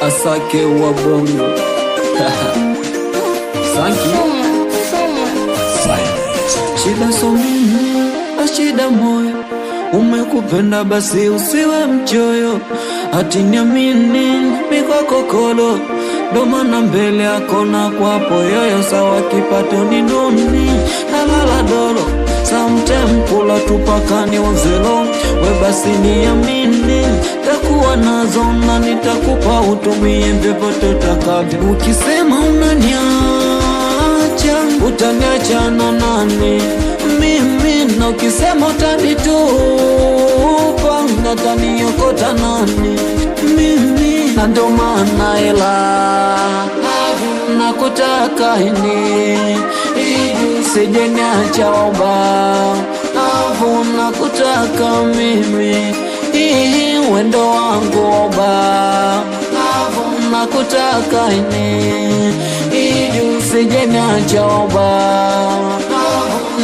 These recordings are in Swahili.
Asake wa bongo. Sanki shida so mimi, ashida moyo. Umekupenda basi usiwe mchoyo. Ati niamini miko kokolo. Domana mbele yako na kwapo yoyo. Sawa kipato ni nuni nalala dolo. Sometime kula tupakani uzelo. We basi niamini takuwa nazo na nitakupa utumie vyovyote utakavyo. Ukisema unaniacha, utaniacha na nani? Mimi na ukisema utanitupa, nataniokota nani? Mimi na ndo maana ila nakutaka ini sije niacha oba. Nakutaka mimi wendo wangu oba. Nakutaka ini sije niacha oba.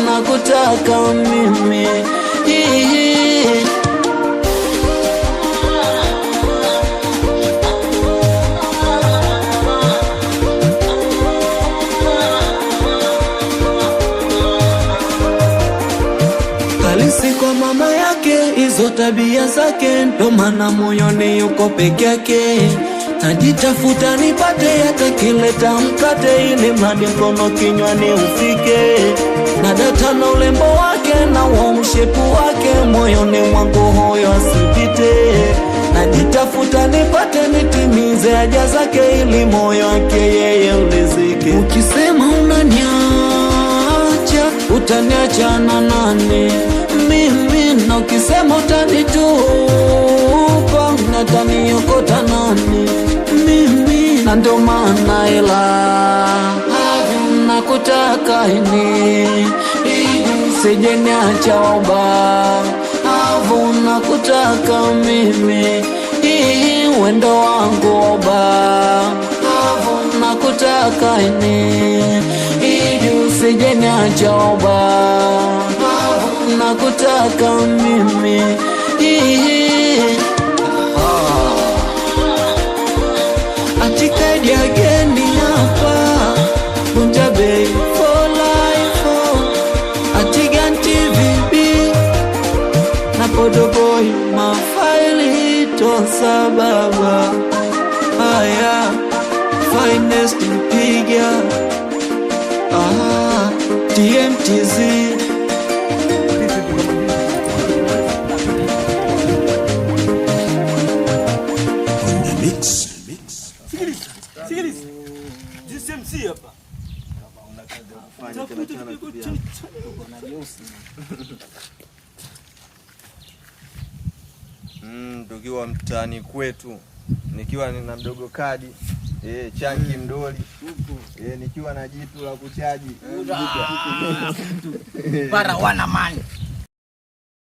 Nakutaka mimi kalisi kwa mama yake, hizo tabia zake, ndo maana moyoni yuko peke yake. Najitafuta nipate hata kileta mkate, ili mradi mkono kinywani ufike. Na data na ulembo wake na uamshepu wake, moyoni mwangu hoyo asipite. Najitafuta nipate nitimize haja zake, ili moyo wake yeye ulizike. Ukisema unaniacha, utaniacha na nani? Mimi na ukisema utanitupa, nataniokota nani? Mimi na ndo maana ila nakutaka ini sije niacha oba. Nakutaka mimi wendo wangu oba. Nakutaka ini sije niacha oba. Nakutaka mimi Atika diageni hapa Bunja Bay for life. Atigan TVB na Podo Boy mafaili tosa baba. Haya finest mpiga TMTZ. Tukiwa mtaani kwetu, nikiwa nina mdogo kadi chanki mdoli, nikiwa na jitu la kuchaji para wana mani.